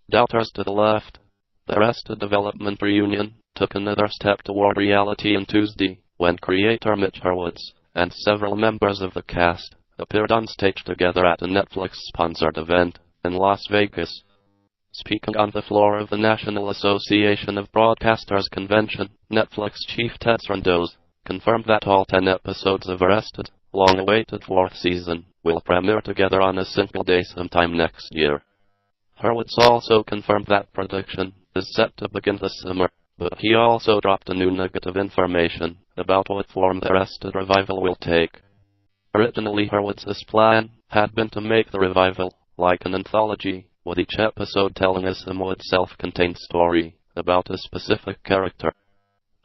Doubters to the left. The Arrested Development reunion took another step toward reality on Tuesday, when creator Mitch Hurwitz and several members of the cast appeared on stage together at a Netflix-sponsored event in Las Vegas. Speaking on the floor of the National Association of Broadcasters convention, Netflix chief Ted Sarandos confirmed that all 10 episodes of Arrested, long-awaited 4th season, will premiere together on a single day sometime next year. Hurwitz also confirmed that production is set to begin this summer, but he also dropped a new nugget of information about what form the Arrested revival will take. Originally, Hurwitz's plan had been to make the revival like an anthology, with each episode telling a somewhat self-contained story about a specific character.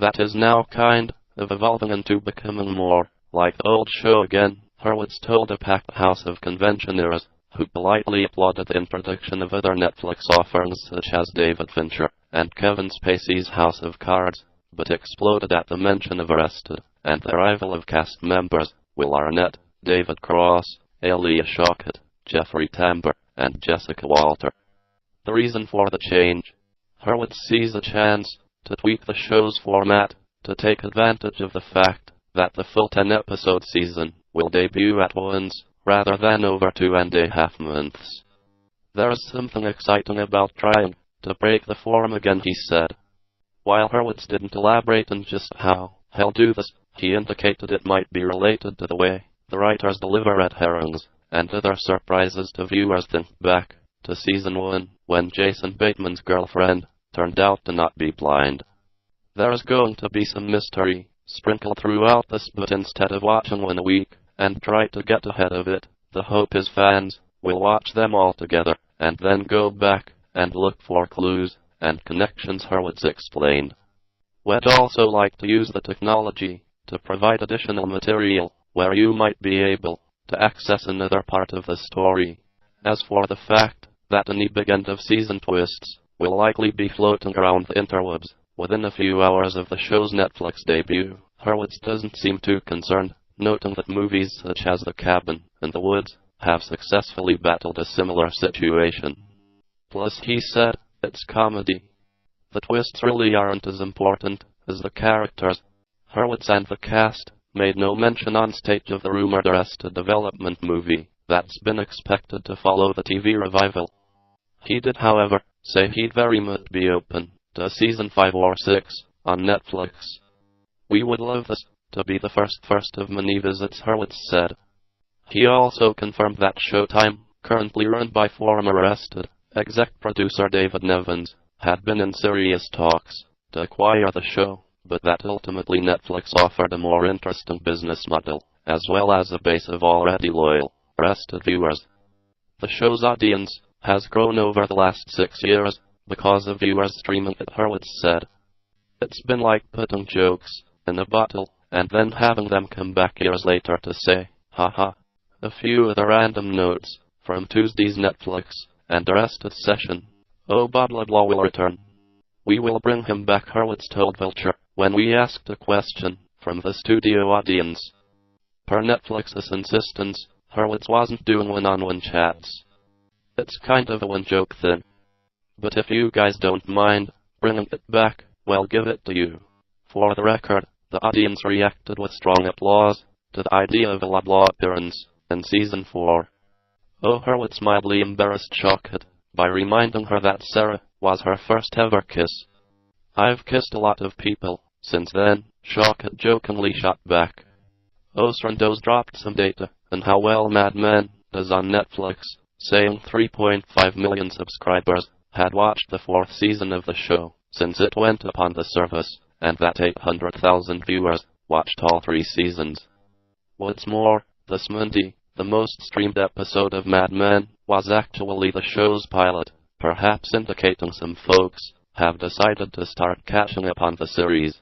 That is now kind of evolving into becoming more like the old show again, Hurwitz told a packed house of conventioners, who politely applauded the introduction of other Netflix offerings such as David Fincher and Kevin Spacey's House of Cards, but exploded at the mention of Arrested and the arrival of cast members Will Arnett, David Cross, Alia Shawkat, Jeffrey Tambor, and Jessica Walter. The reason for the change: Hurwitz sees a chance to tweak the show's format to take advantage of the fact that the full 10-episode season will debut at once, rather than over 2.5 months. There is something exciting about trying to break the form again, he said. While Hurwitz didn't elaborate on just how he'll do this, he indicated it might be related to the way the writers deliver red herrings and other surprises to viewers. Think back to season 1, when Jason Bateman's girlfriend turned out to not be blind. There's going to be some mystery sprinkled throughout this, but instead of watching one a week and try to get ahead of it, the hope is fans will watch them all together and then go back and look for clues and connections, Hurwitz explained. We'd also like to use the technology to provide additional material where you might be able to access another part of the story. As for the fact that any big end-of-season twists will likely be floating around the interwebs within a few hours of the show's Netflix debut, Hurwitz doesn't seem too concerned, noting that movies such as The Cabin in the Woods have successfully battled a similar situation. Plus, he said, it's comedy. The twists really aren't as important as the characters. Hurwitz and the cast made no mention on stage of the rumored Arrested Development movie that's been expected to follow the TV revival. He did, however, say he'd very much be open to season 5 or 6 on Netflix. We would love this to be the first of many visits, Hurwitz said. He also confirmed that Showtime, currently run by former Arrested exec producer David Nevins, had been in serious talks to acquire the show, but that ultimately Netflix offered a more interesting business model, as well as a base of already loyal Arrested viewers. The show's audience has grown over the last 6 years because of viewers streaming it, Hurwitz said. It's been like putting jokes in a bottle and then having them come back years later to say, haha. A few of the random notes from Tuesday's Netflix and Arrested session. Oh, Bob Laidlaw will return. We will bring him back, Hurwitz told Vulture when we asked a question from the studio audience. Per Netflix's insistence, Hurwitz wasn't doing one-on-one chats. It's kind of a one-joke thing. But if you guys don't mind bringing it back, we'll give it to you. For the record, the audience reacted with strong applause to the idea of a Laidlaw appearance in season 4. Oh, Hurwitz mildly embarrassed Shawkat by reminding her that Sarah was her first ever kiss. I've kissed a lot of people since then, Shawkat jokingly shot back. Oh, Sarandos dropped some data on how well Mad Men does on Netflix, saying 3.5 million subscribers had watched the 4th season of the show since it went upon the service, and that 800,000 viewers watched all 3 seasons. What's more, this Monday, the most streamed episode of Mad Men was actually the show's pilot, perhaps indicating some folks have decided to start catching up on the series.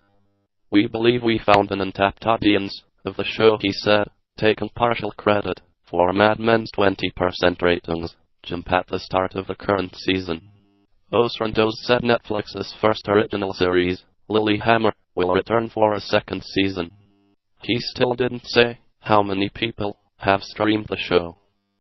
We believe we found an untapped audience of the show, he said, taking partial credit for Mad Men's 20% ratings jump at the start of the current season. Sarandos said Netflix's first original series, Lilyhammer, will return for a 2nd season. He still didn't say how many people have streamed the show.